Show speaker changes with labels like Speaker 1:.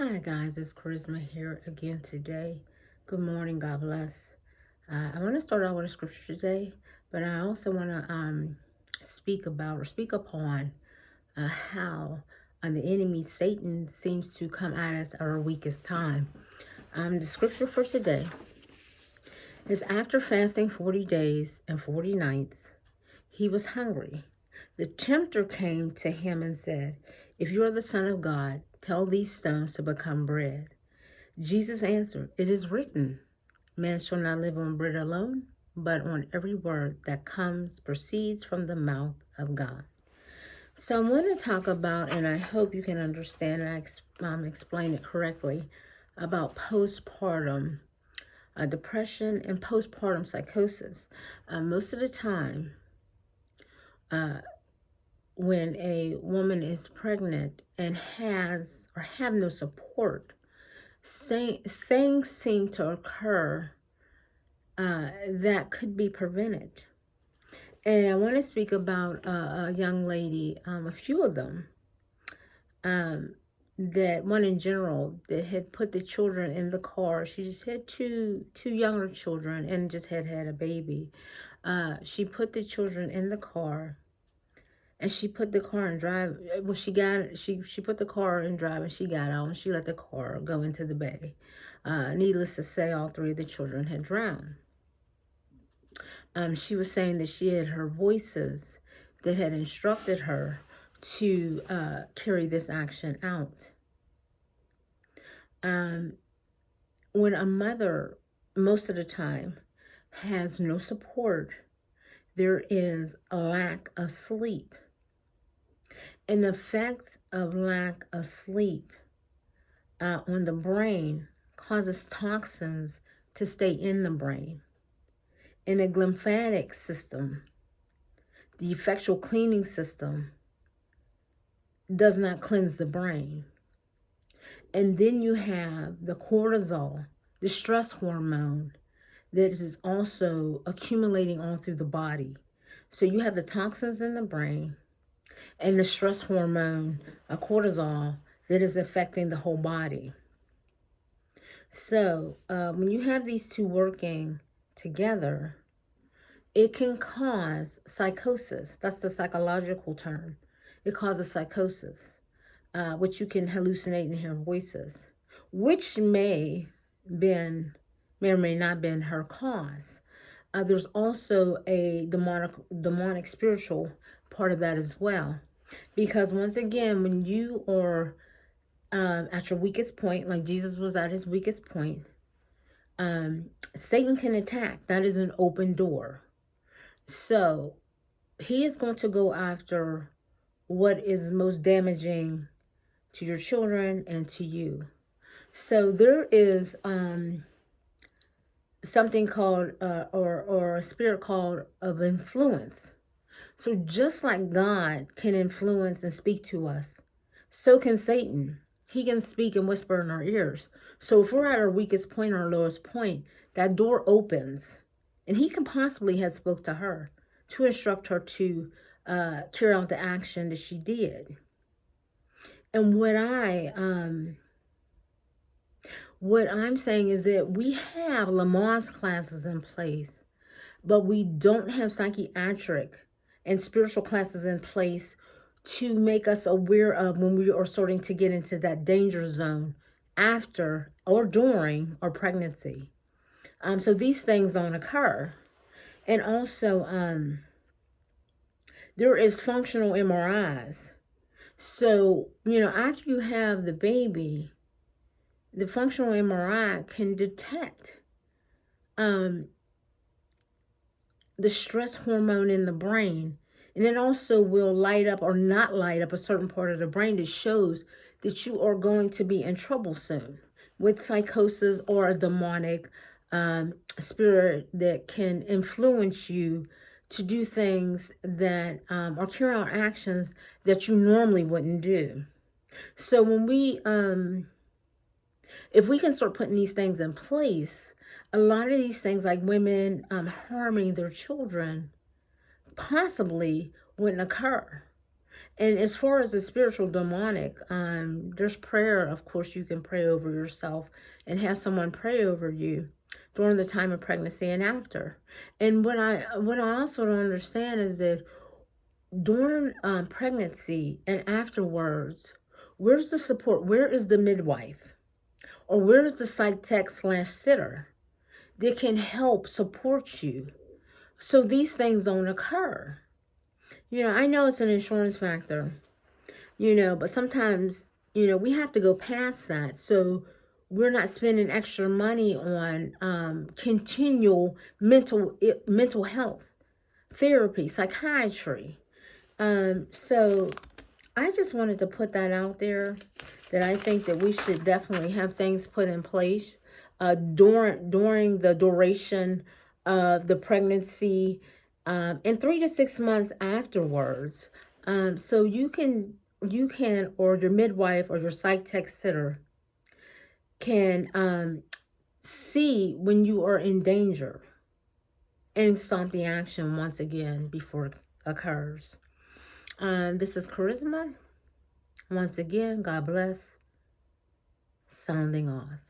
Speaker 1: Hi guys, it's Charisma here again today. Good morning, God bless. I want to start out with a scripture today, but I also want to speak about or speak upon how the enemy Satan seems to come at us at our weakest time. The scripture for today is after fasting 40 days and 40 nights, he was hungry. The tempter came to him and said, "If you are the Son of God, tell these stones to become bread." Jesus answered, "It is written, man shall not live on bread alone, but on every word that proceeds from the mouth of God." So I want to talk about, and I hope you can understand and explain it correctly, about postpartum depression and postpartum psychosis. Most of the time, when a woman is pregnant and has or have no support, things seem to occur that could be prevented. And I want to speak about a young lady, a few of them, that one in general that had put the children in the car. She just had two younger children and just had a baby. She put the children in the car, and she put the car in drive. Well, she put the car in drive, and she got out and she let the car go into the bay. Needless to say, all three of the children had drowned. She was saying that she had her voices that had instructed her to carry this action out. When a mother, most of the time, has no support, there is a lack of sleep. And the effects of lack of sleep on the brain causes toxins to stay in the brain. In the lymphatic system, the effectual cleaning system does not cleanse the brain. And then you have the cortisol, the stress hormone, that is also accumulating all through the body. So you have the toxins in the brain and the stress hormone, cortisol, that is affecting the whole body. So when you have these two working together, it can cause psychosis. That's the psychological term. It causes psychosis, which you can hallucinate and hear voices, which may or may not been her cause. There's also a demonic spiritual part of that as well, because once again, when you are at your weakest point, like Jesus was at his weakest point, Satan can attack. That is an open door. So he is going to go after what is most damaging to your children and to you. So there is something called or a spirit called of influence. So just like God can influence and speak to us, so can Satan. He can speak and whisper in our ears. So if we're at our weakest point or our lowest point, that door opens, and he can possibly have spoke to her to instruct her to carry out the action that she did. And what I'm saying is that we have Lamaze classes in place, but we don't have psychiatric and spiritual classes in place to make us aware of when we are starting to get into that danger zone after or during our pregnancy. So these things don't occur. And also, there is functional MRIs. So, after you have the baby, the functional MRI can detect the stress hormone in the brain. And it also will light up or not light up a certain part of the brain that shows that you are going to be in trouble soon with psychosis or a demonic spirit that can influence you to do things that or carry out actions that you normally wouldn't do. So when if we can start putting these things in place, a lot of these things like women harming their children possibly wouldn't occur. And as far as the spiritual demonic, there's prayer. Of course, you can pray over yourself and have someone pray over you during the time of pregnancy and after. And what I also don't understand is that during pregnancy and afterwards, where's the support? Where is the midwife? Or where is the psych tech / sitter that can help support you so these things don't occur? I know it's an insurance factor, but sometimes, we have to go past that. So we're not spending extra money on continual mental health, therapy, psychiatry. So I just wanted to put that out there, that I think that we should definitely have things put in place during the duration of the pregnancy, and 3 to 6 months afterwards. So you can, or your midwife or your psych tech sitter can see when you are in danger and stop the action once again before it occurs. This is Charisma. Once again, God bless. Sounding off.